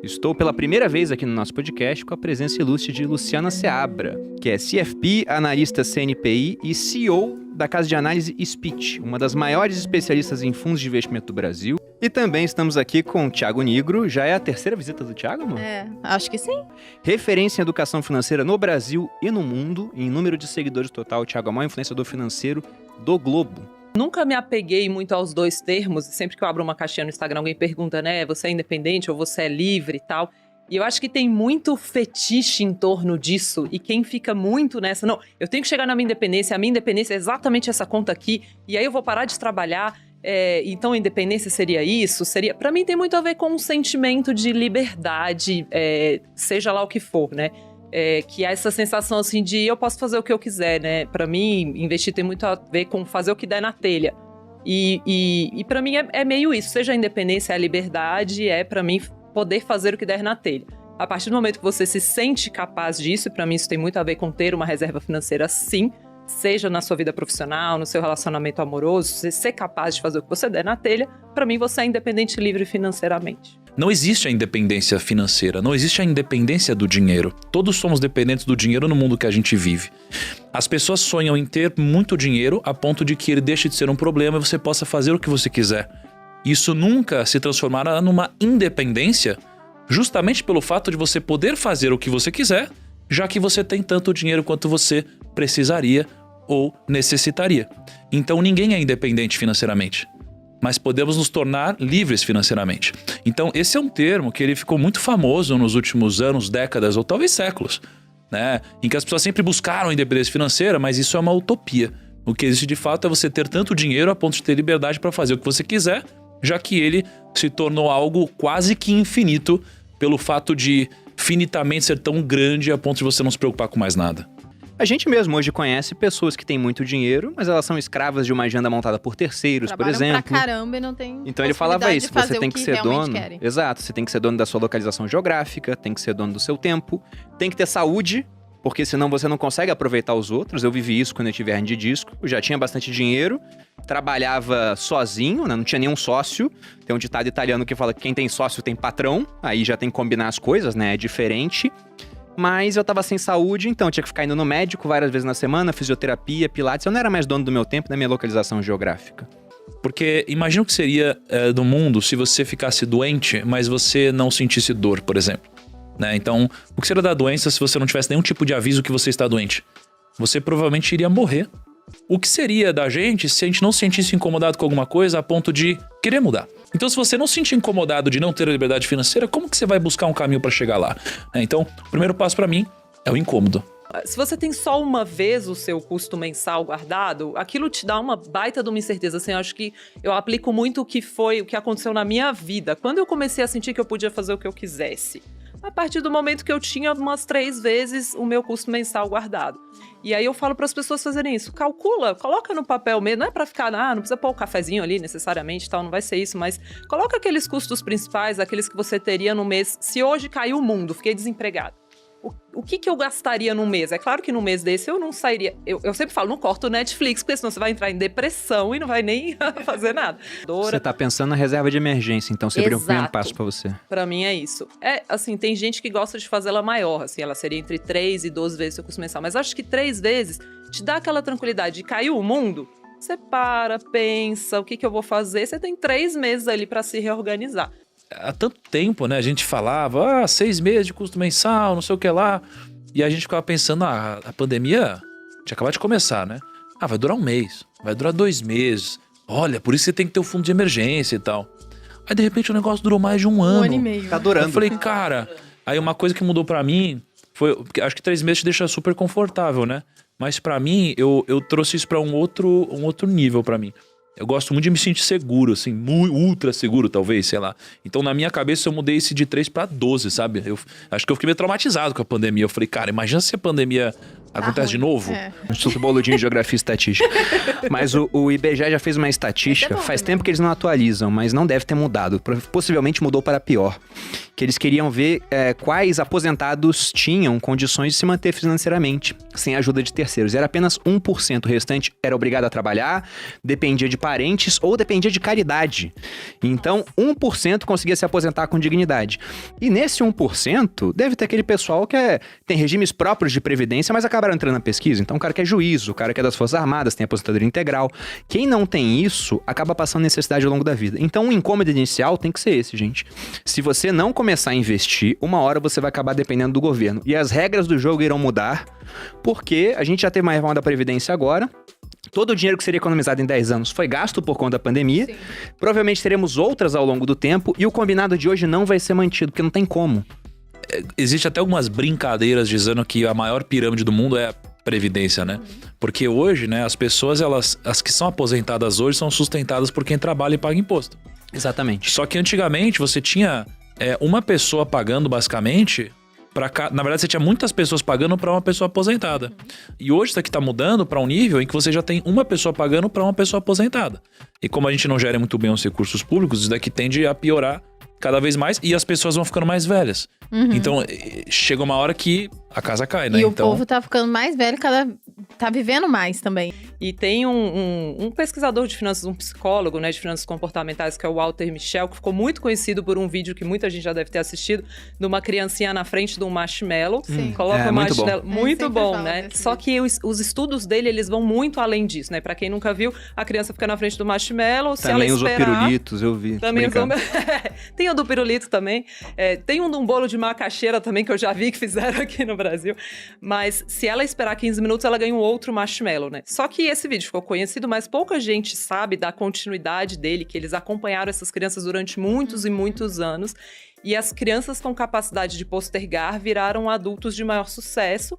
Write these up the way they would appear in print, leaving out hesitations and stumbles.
Estou pela primeira vez aqui no nosso podcast com a presença ilustre de Luciana Seabra, que é CFP, analista CNPI e CEO da casa de análise Speech, uma das maiores especialistas em fundos de investimento do Brasil. E também estamos aqui com o Thiago Nigro. Já é a terceira visita do Thiago, amor? Acho que sim. Referência em educação financeira no Brasil e no mundo. Em número de seguidores total, o Thiago é o maior influenciador financeiro do globo. Nunca me apeguei muito aos dois termos. Sempre que eu abro uma caixinha no Instagram, alguém pergunta, né? Você é independente ou você é livre e tal. E eu acho que tem muito fetiche em torno disso. E quem fica muito nessa... Não, eu tenho que chegar na minha independência. A minha independência é exatamente essa conta aqui. E aí eu vou parar de trabalhar. Então a independência seria isso? Para mim tem muito a ver com um sentimento de liberdade, seja lá o que for, né? Que há essa sensação assim de eu posso fazer o que eu quiser, né? Pra mim, investir tem muito a ver com fazer o que der na telha. E pra mim é meio isso. Seja a independência, a liberdade, pra mim poder fazer o que der na telha. A partir do momento que você se sente capaz disso, e pra mim isso tem muito a ver com ter uma reserva financeira, sim. Seja na sua vida profissional, no seu relacionamento amoroso, você ser capaz de fazer o que você der na telha, pra mim você é independente e livre financeiramente. Não existe a independência financeira, não existe a independência do dinheiro. Todos somos dependentes do dinheiro no mundo que a gente vive. As pessoas sonham em ter muito dinheiro a ponto de que ele deixe de ser um problema e você possa fazer o que você quiser. Isso nunca se transformará numa independência, justamente pelo fato de você poder fazer o que você quiser, já que você tem tanto dinheiro quanto você precisaria ou necessitaria. Então ninguém é independente financeiramente, mas podemos nos tornar livres financeiramente. Então esse é um termo que ele ficou muito famoso nos últimos anos, décadas ou talvez séculos, né? Em que as pessoas sempre buscaram a independência financeira, mas isso é uma utopia. O que existe de fato é você ter tanto dinheiro a ponto de ter liberdade para fazer o que você quiser, já que ele se tornou algo quase que infinito pelo fato de finitamente ser tão grande a ponto de você não se preocupar com mais nada. A gente mesmo hoje conhece pessoas que têm muito dinheiro, mas elas são escravas de uma agenda montada por terceiros, por exemplo. Pra caramba e não tem. Então ele falava isso, você tem que ser dono. Querem. Exato, você tem que ser dono da sua localização geográfica, tem que ser dono do seu tempo, tem que ter saúde, porque senão você não consegue aproveitar os outros. Eu vivi isso quando eu tive hernia de disco, eu já tinha bastante dinheiro, trabalhava sozinho, né? Não tinha nenhum sócio. Tem um ditado italiano que fala que quem tem sócio tem patrão, aí já tem que combinar as coisas, né? É diferente. Mas eu tava sem saúde, então eu tinha que ficar indo no médico várias vezes na semana, fisioterapia, pilates. Eu não era mais dono do meu tempo, da minha localização geográfica. Porque imagina o que seria do mundo se você ficasse doente, mas você não sentisse dor, por exemplo. Né? Então, o que seria da doença se você não tivesse nenhum tipo de aviso que você está doente? Você provavelmente iria morrer. O que seria da gente se a gente não se sentisse incomodado com alguma coisa a ponto de querer mudar? Então, se você não se sentir incomodado de não ter a liberdade financeira, como que você vai buscar um caminho para chegar lá? Então, o primeiro passo para mim é o incômodo. Se você tem só uma vez o seu custo mensal guardado, aquilo te dá uma baita de uma incerteza. Assim, eu acho que eu aplico muito o que aconteceu na minha vida. Quando eu comecei a sentir que eu podia fazer o que eu quisesse, a partir do momento que eu tinha umas 3 vezes o meu custo mensal guardado. E aí eu falo para as pessoas fazerem isso. Calcula, coloca no papel mesmo. Não é para ficar, não precisa pôr o cafezinho ali necessariamente, tal, não vai ser isso. Mas coloca aqueles custos principais, aqueles que você teria no mês. Se hoje caiu o mundo, fiquei desempregado. O que eu gastaria num mês? É claro que num mês desse eu não sairia... Eu sempre falo, não corta o Netflix, porque senão você vai entrar em depressão e não vai nem fazer nada. Você tá pensando na reserva de emergência, então seria o primeiro passo pra você. Pra mim é isso. Assim, tem gente que gosta de fazer ela maior, assim, ela seria entre 3 e 12 vezes o seu custo mensal. Mas acho que 3 vezes te dá aquela tranquilidade de caiu o mundo, você para, pensa, o que eu vou fazer? Você tem 3 meses ali pra se reorganizar. Há tanto tempo, né, a gente falava, 6 meses de custo mensal, não sei o que lá. E a gente ficava pensando, a pandemia tinha acabado de começar, né? Vai durar 1 mês, vai durar 2 meses. Olha, por isso você tem que ter um fundo de emergência e tal. Aí, de repente, o negócio durou mais de 1 ano. 1 ano e meio. Tá durando. Eu falei, cara... Aí, uma coisa que mudou pra mim foi... Acho que 3 meses te deixa super confortável, né? Mas pra mim, eu trouxe isso pra um outro nível pra mim. Eu gosto muito de me sentir seguro, assim, ultra seguro, talvez, sei lá. Então, na minha cabeça, eu mudei esse de 3 para 12, sabe? Eu acho que eu fiquei meio traumatizado com a pandemia. Eu falei, cara, imagina se a pandemia acontece de novo. Eu sou boludinho de geografia e estatística. Mas o IBGE já fez uma estatística, faz tempo que eles não atualizam, mas não deve ter mudado. Possivelmente mudou para pior. que eles queriam ver quais aposentados tinham condições de se manter financeiramente, sem a ajuda de terceiros. Era apenas 1%, o restante era obrigado a trabalhar, dependia de parentes ou dependia de caridade. Então, 1% conseguia se aposentar com dignidade. E nesse 1%, deve ter aquele pessoal que tem regimes próprios de previdência, mas acabaram entrando na pesquisa. Então, o cara que é juiz, o cara que é das Forças Armadas, tem aposentadoria integral. Quem não tem isso, acaba passando necessidade ao longo da vida. Então, o incômodo inicial tem que ser esse, gente. Se você não começar a investir, uma hora você vai acabar dependendo do governo. E as regras do jogo irão mudar, porque a gente já teve uma reforma da Previdência agora. Todo o dinheiro que seria economizado em 10 anos foi gasto por conta da pandemia. Sim. Provavelmente teremos outras ao longo do tempo. E o combinado de hoje não vai ser mantido, porque não tem como. Existe até algumas brincadeiras dizendo que a maior pirâmide do mundo é a Previdência, né? Porque hoje, né, as pessoas, as que são aposentadas hoje são sustentadas por quem trabalha e paga imposto. Exatamente. Só que antigamente você tinha uma pessoa pagando basicamente na verdade você tinha muitas pessoas pagando para uma pessoa aposentada. E hoje isso aqui tá mudando para um nível em que você já tem uma pessoa pagando para uma pessoa aposentada. E como a gente não gera muito bem os recursos públicos, isso daqui tende a piorar cada vez mais e as pessoas vão ficando mais velhas. Então, chega uma hora que a casa cai, né? E então, o povo tá ficando mais velho, tá vivendo mais também. E tem um pesquisador de finanças, um psicólogo, né, de finanças comportamentais, que é o Walter Mischel, que ficou muito conhecido por um vídeo que muita gente já deve ter assistido, de uma criancinha na frente de um marshmallow. Sim. Coloca o muito marshmallow. bom. Muito sempre bom, falo né? desse Só vídeo. que os estudos dele, eles vão muito além disso, né? Pra quem nunca viu, a criança fica na frente do marshmallow, se Também ela usou esperar... pirulitos, eu vi. Também usou... brincando. Tem o do pirulito também. Tem um de um bolo de macaxeira também, que eu já vi que fizeram aqui no Brasil. Mas se ela esperar 15 minutos, ela ganha um outro marshmallow, né? Só que esse vídeo ficou conhecido, mas pouca gente sabe da continuidade dele, que eles acompanharam essas crianças durante muitos e muitos anos. E as crianças com capacidade de postergar viraram adultos de maior sucesso.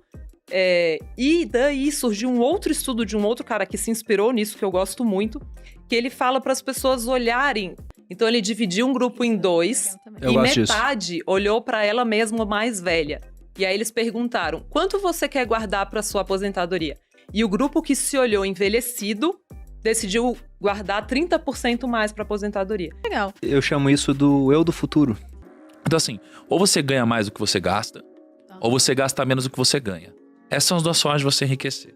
E daí surgiu um outro estudo de um outro cara que se inspirou nisso, que eu gosto muito, que ele fala para as pessoas olharem. Então ele dividiu um grupo em dois, Eu e gosto disso. metade olhou para ela mesma mais velha. E aí eles perguntaram, quanto você quer guardar para sua aposentadoria? E o grupo que se olhou envelhecido decidiu guardar 30% mais para aposentadoria. Legal. Eu chamo isso do eu do futuro. então assim, ou você ganha mais do que você gasta, ou você gasta menos do que você ganha. Essas são as duas formas de você enriquecer.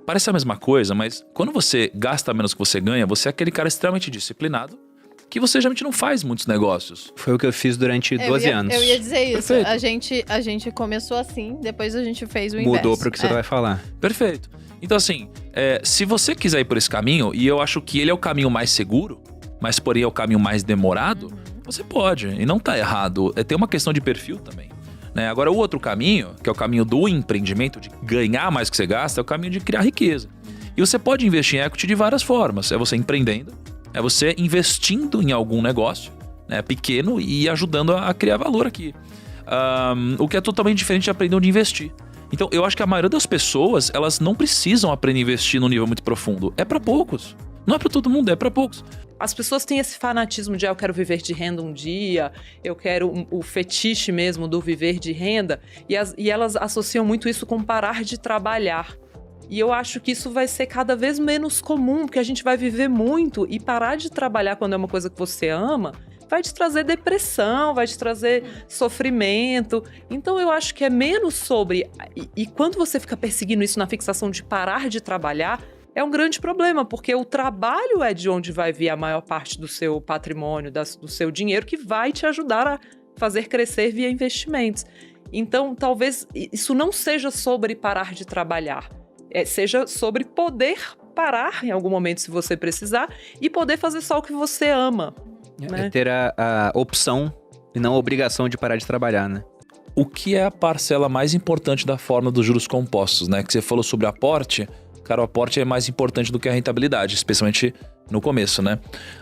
Parece a mesma coisa, mas quando você gasta menos do que você ganha, você é aquele cara extremamente disciplinado, que você geralmente não faz muitos negócios. Foi o que eu fiz durante 12 anos. Eu ia dizer isso. Perfeito. A gente começou assim, depois a gente fez o inverso. Mudou para o que você vai falar. Perfeito. Então assim, se você quiser ir por esse caminho, e eu acho que ele é o caminho mais seguro, mas porém é o caminho mais demorado, você pode, e não tá errado. Tem uma questão de perfil também. Né? Agora, o outro caminho, que é o caminho do empreendimento, de ganhar mais do que você gasta, é o caminho de criar riqueza. E você pode investir em equity de várias formas. É você empreendendo, é você investindo em algum negócio, né, pequeno e ajudando a criar valor aqui. O que é totalmente diferente de aprender onde investir. Então, eu acho que a maioria das pessoas, elas não precisam aprender a investir num nível muito profundo. É para poucos. Não é para todo mundo, é para poucos. As pessoas têm esse fanatismo de eu quero viver de renda um dia, eu quero o fetiche mesmo do viver de renda, e elas associam muito isso com parar de trabalhar. E eu acho que isso vai ser cada vez menos comum, porque a gente vai viver muito e parar de trabalhar quando é uma coisa que você ama vai te trazer depressão, vai te trazer sofrimento. Então eu acho que é menos sobre... E quando você fica perseguindo isso na fixação de parar de trabalhar, é um grande problema, porque o trabalho é de onde vai vir a maior parte do seu patrimônio, do seu dinheiro, que vai te ajudar a fazer crescer via investimentos. Então, talvez isso não seja sobre parar de trabalhar, seja sobre poder parar em algum momento, se você precisar, e poder fazer só o que você ama. Né? É ter a opção e não a obrigação de parar de trabalhar, né? O que é a parcela mais importante da fórmula dos juros compostos, né? Que você falou sobre aporte. Cara, o aporte é mais importante do que a rentabilidade, especialmente no começo, né?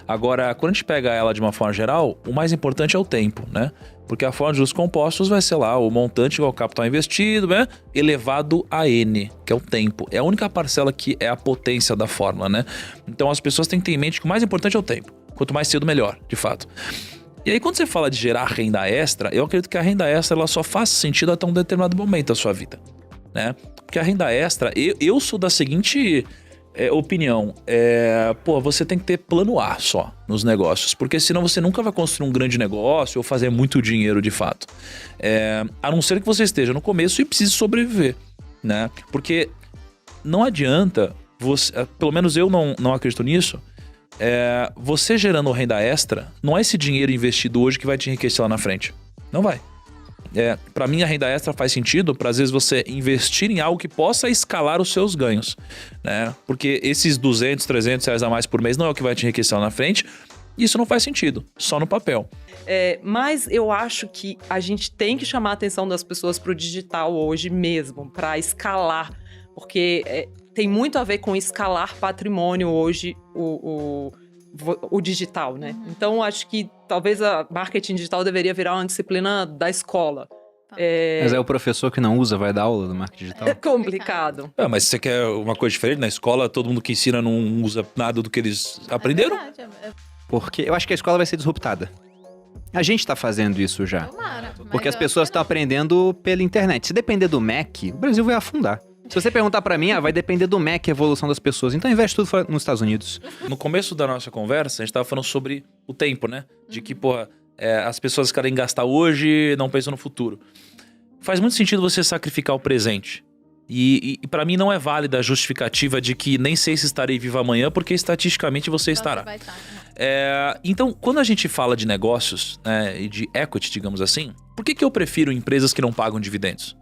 Agora, quando a gente pega ela de uma forma geral, o mais importante é o tempo, né? Porque a fórmula de juros compostos vai ser lá o montante igual ao capital investido, né? Elevado a N, que é o tempo. É a única parcela que é a potência da fórmula, né? Então as pessoas têm que ter em mente que o mais importante é o tempo. Quanto mais cedo, melhor, de fato. E aí, quando você fala de gerar renda extra, eu acredito que a renda extra ela só faz sentido até um determinado momento da sua vida, né? Porque a renda extra, eu sou da seguinte opinião, pô, você tem que ter plano A só nos negócios, porque senão você nunca vai construir um grande negócio ou fazer muito dinheiro de fato. A não ser que você esteja no começo e precise sobreviver, né? Porque não adianta, pelo menos eu não acredito nisso, você gerando renda extra, não é esse dinheiro investido hoje que vai te enriquecer lá na frente. Não vai. Para mim, a renda extra faz sentido para, às vezes, você investir em algo que possa escalar os seus ganhos, né? Porque esses 200, 300 reais a mais por mês não é o que vai te enriquecer lá na frente. Isso não faz sentido, só no papel. Mas eu acho que a gente tem que chamar a atenção das pessoas para o digital hoje mesmo, para escalar. Porque tem muito a ver com escalar patrimônio hoje, o digital, né? Então, acho que talvez a marketing digital deveria virar uma disciplina da escola. Mas o professor que não usa vai dar aula do marketing digital? É complicado. Mas se você quer uma coisa diferente, na escola todo mundo que ensina não usa nada do que eles aprenderam. Porque eu acho que a escola vai ser disruptada. A gente tá fazendo isso já. Tomara, Porque as pessoas estão aprendendo pela internet. Se depender do Mac, o Brasil vai afundar. Se você perguntar pra mim, vai depender do Mac a evolução das pessoas. Então investe tudo nos Estados Unidos. No começo da nossa conversa, a gente tava falando sobre o tempo, né? De que, porra, as pessoas querem gastar hoje e não pensam no futuro. Faz muito sentido você sacrificar o presente. E para mim não é válida a justificativa de que nem sei se estarei vivo amanhã, porque estatisticamente você estará. Vai estar. Então, quando a gente fala de negócios, né, e de equity, digamos assim, por que eu prefiro empresas que não pagam dividendos?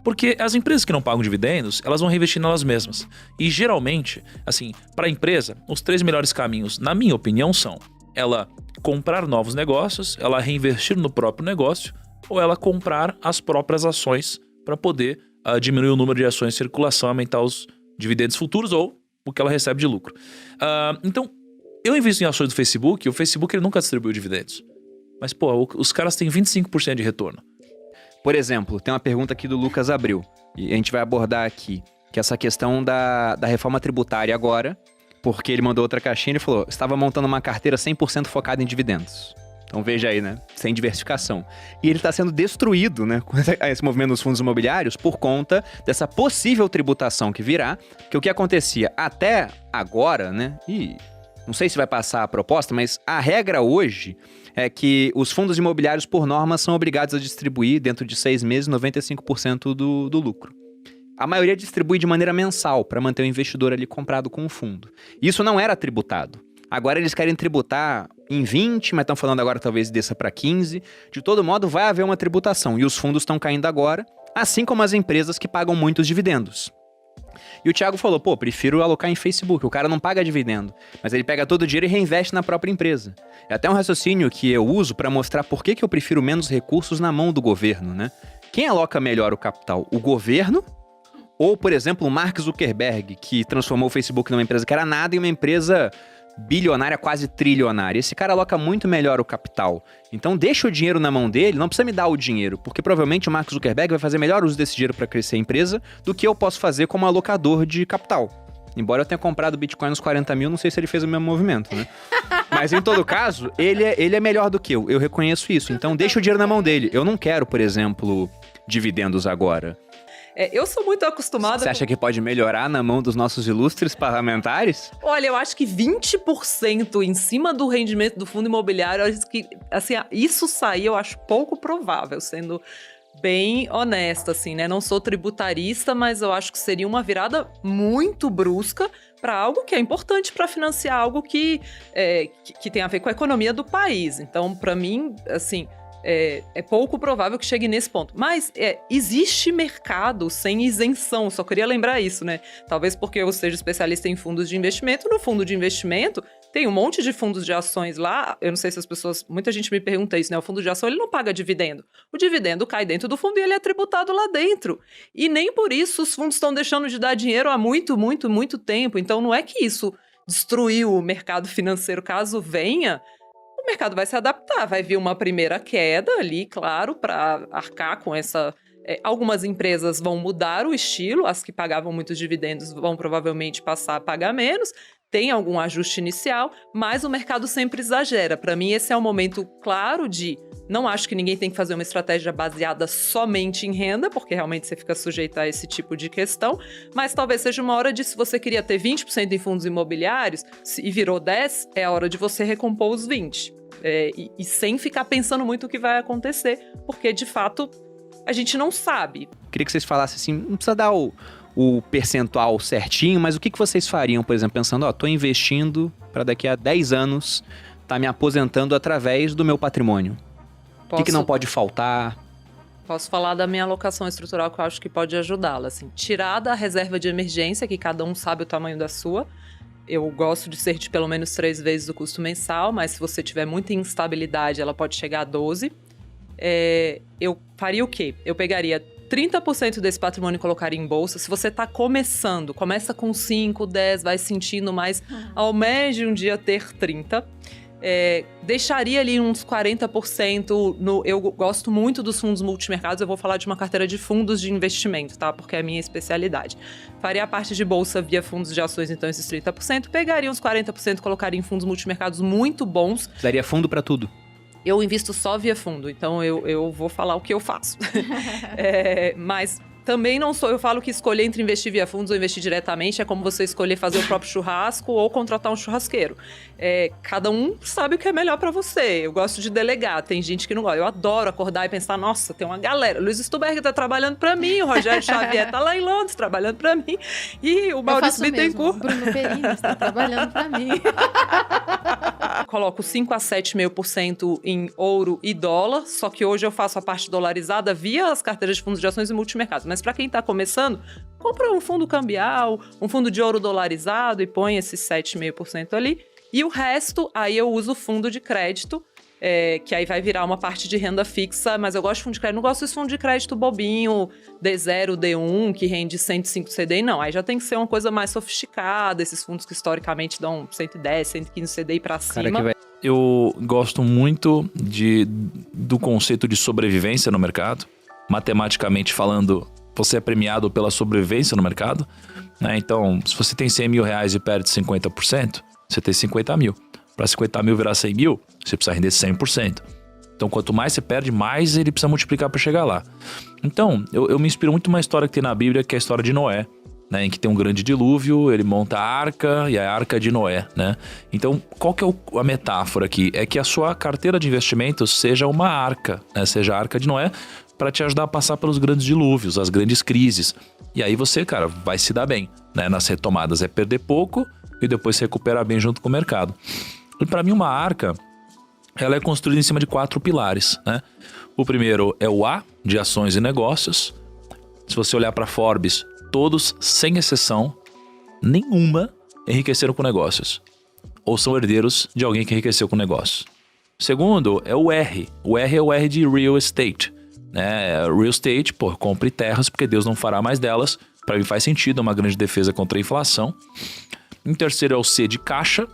Porque as empresas que não pagam dividendos, elas vão reinvestir nelas mesmas. E geralmente, assim, para a empresa, os 3 melhores caminhos, na minha opinião, são ela comprar novos negócios, ela reinvestir no próprio negócio, ou ela comprar as próprias ações para poder diminuir o número de ações em circulação, aumentar os dividendos futuros ou o que ela recebe de lucro. Então, eu invisto em ações do Facebook, e o Facebook ele nunca distribuiu dividendos. Mas, pô, os caras têm 25% de retorno. Por exemplo, tem uma pergunta aqui do Lucas Abreu, e a gente vai abordar aqui, que é essa questão da reforma tributária agora, porque ele mandou outra caixinha e falou, estava montando uma carteira 100% focada em dividendos. Então veja aí, né? Sem diversificação. E ele está sendo destruído, né? Com esse movimento dos fundos imobiliários por conta dessa possível tributação que virá, que o que acontecia até agora, né? E não sei se vai passar a proposta, mas a regra hoje é que os fundos imobiliários, por norma, são obrigados a distribuir, dentro de 6 meses, 95% do lucro. A maioria distribui de maneira mensal, para manter o investidor ali comprado com o fundo. Isso não era tributado. Agora eles querem tributar em 20, mas estão falando agora talvez desça para 15. De todo modo, vai haver uma tributação. E os fundos estão caindo agora, assim como as empresas que pagam muitos dividendos. E o Thiago falou, prefiro alocar em Facebook, o cara não paga dividendo, mas ele pega todo o dinheiro e reinveste na própria empresa. É até um raciocínio que eu uso para mostrar por que eu prefiro menos recursos na mão do governo, né? Quem aloca melhor o capital? O governo? Ou, por exemplo, o Mark Zuckerberg, que transformou o Facebook numa empresa que era nada em uma empresa bilionária, quase trilionária. Esse cara aloca muito melhor o capital. Então deixa o dinheiro na mão dele, não precisa me dar o dinheiro, porque provavelmente o Mark Zuckerberg vai fazer melhor uso desse dinheiro para crescer a empresa do que eu posso fazer como alocador de capital. Embora eu tenha comprado Bitcoin nos 40 mil, não sei se ele fez o mesmo movimento, né? Mas em todo caso, ele é melhor do que eu reconheço isso. Então deixa o dinheiro na mão dele. Eu não quero, por exemplo, dividendos agora. Eu sou muito acostumada... Você acha que pode melhorar na mão dos nossos ilustres parlamentares? Olha, eu acho que 20% em cima do rendimento do fundo imobiliário, eu acho que, assim, isso sair eu acho pouco provável, sendo bem honesta, assim, né? Não sou tributarista, mas eu acho que seria uma virada muito brusca para algo que é importante para financiar algo que tem a ver com a economia do país. Então, para mim, assim... É pouco provável que chegue nesse ponto. Mas existe mercado sem isenção, só queria lembrar isso, né? Talvez porque eu seja especialista em fundos de investimento. No fundo de investimento, tem um monte de fundos de ações lá. Eu não sei se as pessoas... Muita gente me pergunta isso, né? O fundo de ação, ele não paga dividendo. O dividendo cai dentro do fundo e ele é tributado lá dentro. E nem por isso os fundos estão deixando de dar dinheiro há muito, muito, muito tempo. Então, não é que isso destruiu o mercado financeiro. Caso venha... O mercado vai se adaptar, vai vir uma primeira queda ali, claro, para arcar com essa... algumas empresas vão mudar o estilo, as que pagavam muitos dividendos vão provavelmente passar a pagar menos, tem algum ajuste inicial, mas o mercado sempre exagera. Para mim, esse é um momento claro de Não acho que ninguém tem que fazer uma estratégia baseada somente em renda, porque realmente você fica sujeito a esse tipo de questão, mas talvez seja uma hora de, se você queria ter 20% em fundos imobiliários e virou 10%, é a hora de você recompor os 20%. E sem ficar pensando muito o que vai acontecer, porque de fato a gente não sabe. Queria que vocês falassem assim, não precisa dar o percentual certinho, mas o que vocês fariam, por exemplo, pensando, tô investindo para daqui a 10 anos tá me aposentando através do meu patrimônio. O que não pode faltar? Posso falar da minha alocação estrutural, que eu acho que pode ajudá-la. Assim, tirar da reserva de emergência, que cada um sabe o tamanho da sua. Eu gosto de ser de pelo menos 3 vezes o custo mensal, mas se você tiver muita instabilidade, ela pode chegar a 12. Eu faria o quê? Eu pegaria 30% desse patrimônio e colocaria em bolsa. Se você está começando, começa com 5, 10, vai sentindo mais, almeje um dia ter 30%. Deixaria ali uns 40% eu gosto muito dos fundos multimercados, eu vou falar de uma carteira de fundos de investimento, tá? Porque é a minha especialidade. Faria a parte de bolsa via fundos de ações, então esses 30%, pegaria uns 40%, colocaria em fundos multimercados muito bons. Daria fundo para tudo? Eu invisto só via fundo, então eu vou falar o que eu faço. Mas também não sou, eu falo que escolher entre investir via fundos ou investir diretamente é como você escolher fazer o próprio churrasco ou contratar um churrasqueiro. Cada um sabe o que é melhor pra você. Eu gosto de delegar, tem gente que não gosta. Eu adoro acordar e pensar, nossa, tem uma galera. Luiz Stuberg tá trabalhando pra mim, o Rogério Xavier tá lá em Londres trabalhando pra mim, e o Maurício Bittencourt. O Bruno Perini está trabalhando pra mim. Coloco 5 a 7,5% em ouro e dólar, só que hoje eu faço a parte dolarizada via as carteiras de fundos de ações e multimercados. Mas para quem está começando, compra um fundo cambial, um fundo de ouro dolarizado e põe esses 7,5% ali. E o resto, aí eu uso fundo de crédito, que aí vai virar uma parte de renda fixa, mas eu gosto de fundo de crédito, não gosto desse fundo de crédito bobinho, D0, D1, que rende 105 CDI, não. Aí já tem que ser uma coisa mais sofisticada, esses fundos que historicamente dão 110, 115 CDI para cima. Eu gosto muito do conceito de sobrevivência no mercado. Matematicamente falando, você é premiado pela sobrevivência no mercado, né? Então, se você tem 100 mil reais e perde 50%, você tem 50 mil. Para 50 mil virar 100 mil, você precisa render 100%. Então, quanto mais você perde, mais ele precisa multiplicar para chegar lá. Então, eu me inspiro muito numa história que tem na Bíblia, que é a história de Noé, né? Em que tem um grande dilúvio, ele monta a arca, e a arca de Noé, né? Então, qual que é a metáfora aqui? É que a sua carteira de investimentos seja uma arca, né? Seja a arca de Noé, para te ajudar a passar pelos grandes dilúvios, as grandes crises. E aí você, cara, vai se dar bem, né? Nas retomadas é perder pouco e depois se recuperar bem junto com o mercado. E para mim uma arca, ela é construída em cima de 4 pilares, né? O primeiro é o A, de ações e negócios. Se você olhar para Forbes, todos, sem exceção, nenhuma enriqueceram com negócios. Ou são herdeiros de alguém que enriqueceu com negócios. Segundo é o R. O R é o R de real estate. Real estate, compre terras porque Deus não fará mais delas. Para mim faz sentido, é uma grande defesa contra a inflação. Em terceiro é o C de caixa,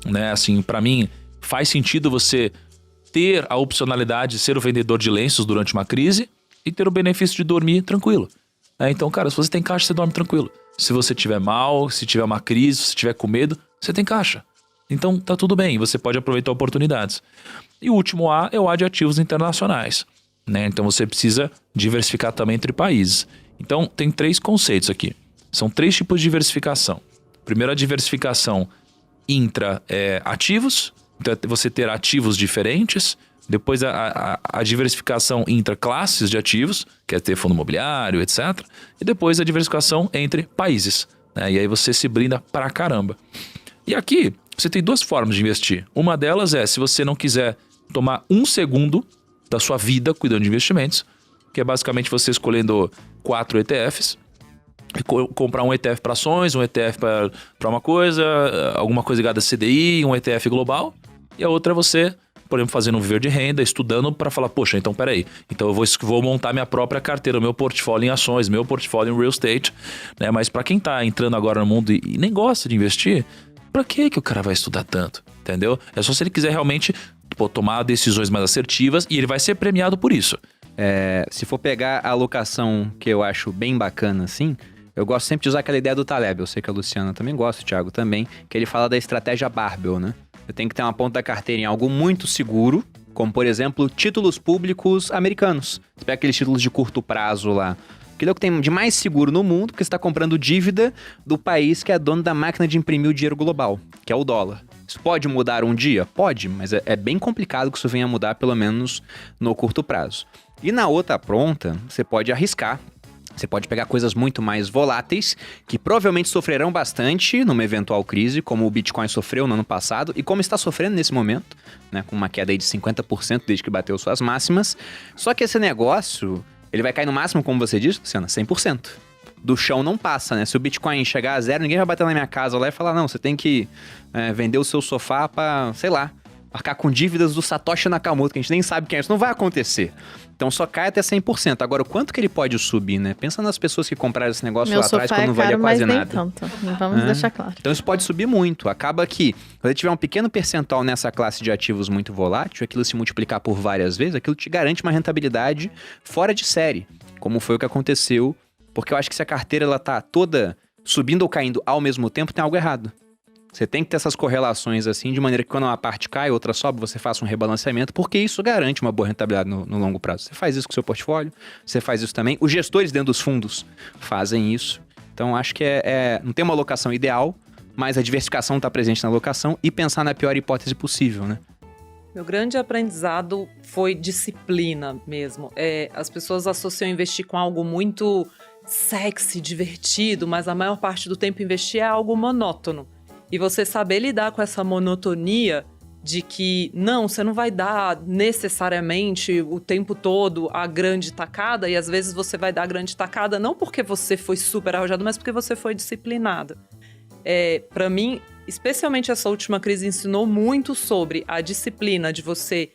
né? Assim, para mim faz sentido você ter a opcionalidade de ser o vendedor de lenços durante uma crise e ter o benefício de dormir tranquilo. Então, cara, se você tem caixa, você dorme tranquilo. Se você tiver mal, se tiver uma crise, se tiver com medo, você tem caixa. Então tá tudo bem, você pode aproveitar oportunidades. E o último A é o A de ativos internacionais, né? Então você precisa diversificar também entre países. Então tem 3 conceitos aqui. São 3 tipos de diversificação. Primeiro, a diversificação intra-ativos. Então é você ter ativos diferentes. Depois a diversificação intra-classes de ativos, que é ter fundo imobiliário, etc. E depois a diversificação entre países, né? E aí você se brinda pra caramba. E aqui você tem 2 formas de investir. Uma delas é, se você não quiser tomar 1 segundo da sua vida cuidando de investimentos, que é basicamente você escolhendo 4 ETFs, comprar um ETF para ações, um ETF para uma coisa, alguma coisa ligada a CDI, um ETF global, e a outra é você, por exemplo, fazendo um viver de renda, estudando para falar, poxa, então peraí, então eu vou montar minha própria carteira, meu portfólio em ações, meu portfólio em real estate, né? Mas para quem tá entrando agora no mundo e nem gosta de investir, para que o cara vai estudar tanto, entendeu? É só se ele quiser realmente tomar decisões mais assertivas e ele vai ser premiado por isso. Se for pegar a alocação que eu acho bem bacana, assim, eu gosto sempre de usar aquela ideia do Taleb. Eu sei que a Luciana também gosta, o Thiago também, que ele fala da estratégia Barbell, né? Eu tenho que ter uma ponta da carteira em algo muito seguro, como, por exemplo, títulos públicos americanos. Você pega aqueles títulos de curto prazo lá. Aquilo é o que tem de mais seguro no mundo, porque você está comprando dívida do país que é dono da máquina de imprimir o dinheiro global, que é o dólar. Isso pode mudar um dia? Pode, mas é bem complicado que isso venha a mudar, pelo menos no curto prazo. E na outra ponta, você pode arriscar. Você pode pegar coisas muito mais voláteis, que provavelmente sofrerão bastante numa eventual crise, como o Bitcoin sofreu no ano passado e como está sofrendo nesse momento, né, com uma queda aí de 50% desde que bateu suas máximas. Só que esse negócio, ele vai cair no máximo, como você disse, Luciana, 100%. Do chão não passa, né? Se o Bitcoin chegar a zero, ninguém vai bater na minha casa lá e falar, não, você tem que vender o seu sofá para, sei lá, arcar com dívidas do Satoshi Nakamoto, que a gente nem sabe quem é. Isso não vai acontecer. Então só cai até 100%. Agora, o quanto que ele pode subir, né? Pensa nas pessoas que compraram esse negócio lá atrás quando não valia quase nada. Tanto. Vamos deixar claro. Então isso pode subir muito. Acaba que, quando você tiver um pequeno percentual nessa classe de ativos muito volátil, aquilo se multiplicar por várias vezes, aquilo te garante uma rentabilidade fora de série, como foi o que aconteceu, porque eu acho que se a carteira ela tá toda subindo ou caindo ao mesmo tempo, tem algo errado. Você tem que ter essas correlações assim, de maneira que quando uma parte cai, outra sobe, você faça um rebalanceamento, porque isso garante uma boa rentabilidade no longo prazo. Você faz isso com o seu portfólio, você faz isso também. Os gestores dentro dos fundos fazem isso. Então, acho que não tem uma alocação ideal, mas a diversificação está presente na alocação e pensar na pior hipótese possível, né? Meu grande aprendizado foi disciplina mesmo. As pessoas associam investir com algo muito sexy, divertido, mas a maior parte do tempo investir é algo monótono. E você saber lidar com essa monotonia de que, não, você não vai dar necessariamente o tempo todo a grande tacada, e às vezes você vai dar a grande tacada não porque você foi super arrojado, mas porque você foi disciplinado. Para mim, especialmente essa última crise ensinou muito sobre a disciplina de você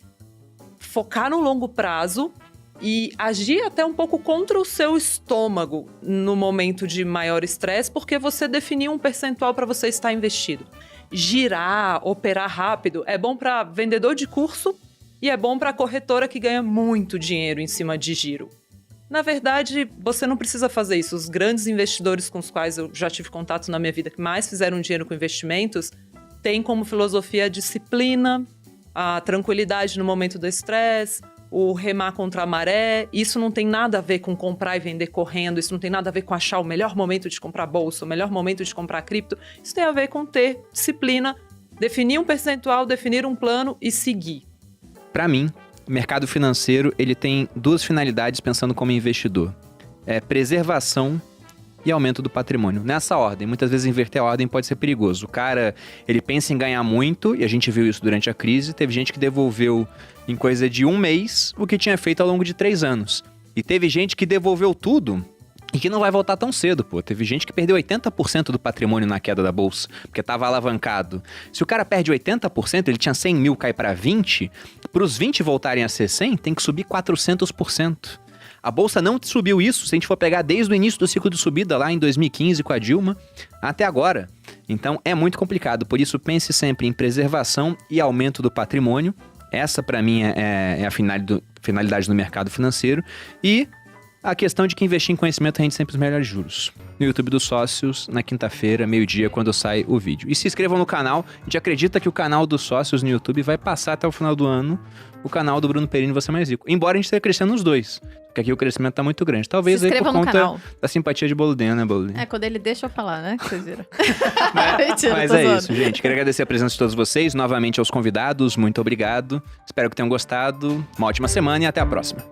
focar no longo prazo e agir até um pouco contra o seu estômago no momento de maior estresse, porque você definiu um percentual para você estar investido. Girar, operar rápido é bom para vendedor de curso e é bom para corretora que ganha muito dinheiro em cima de giro. Na verdade, você não precisa fazer isso. Os grandes investidores com os quais eu já tive contato na minha vida, que mais fizeram dinheiro com investimentos, têm como filosofia a disciplina, a tranquilidade no momento do estresse, o remar contra a maré. Isso não tem nada a ver com comprar e vender correndo, isso não tem nada a ver com achar o melhor momento de comprar bolsa, o melhor momento de comprar cripto. Isso tem a ver com ter disciplina, definir um percentual, definir um plano e seguir. Para mim, o mercado financeiro ele tem duas finalidades pensando como investidor. Preservação e aumento do patrimônio. Nessa ordem, muitas vezes inverter a ordem pode ser perigoso. O cara, ele pensa em ganhar muito, e a gente viu isso durante a crise, teve gente que devolveu em coisa de 1 mês o que tinha feito ao longo de 3 anos. E teve gente que devolveu tudo e que não vai voltar tão cedo, pô. Teve gente que perdeu 80% do patrimônio na queda da bolsa, porque estava alavancado. Se o cara perde 80%, ele tinha 100 mil, cai para 20, para os 20 voltarem a ser 100, tem que subir 400%. A bolsa não subiu isso, se a gente for pegar desde o início do ciclo de subida, lá em 2015 com a Dilma, até agora. Então é muito complicado, por isso pense sempre em preservação e aumento do patrimônio. Essa, para mim, é a finalidade do mercado financeiro. E a questão de que investir em conhecimento rende sempre os melhores juros. No YouTube dos Sócios, na quinta-feira, meio-dia, quando sai o vídeo. E se inscrevam no canal. A gente acredita que o canal dos Sócios no YouTube vai passar até o final do ano o canal do Bruno Perini Você Mais Rico. Embora a gente esteja crescendo nos dois. Porque aqui o crescimento tá muito grande. Talvez aí por conta da simpatia de Boludinha, né, Boludinha? Quando ele deixa eu falar, né? Vocês viram. Mas é isso, gente. Quero agradecer a presença de todos vocês. Novamente aos convidados, muito obrigado. Espero que tenham gostado. Uma ótima semana e até a próxima.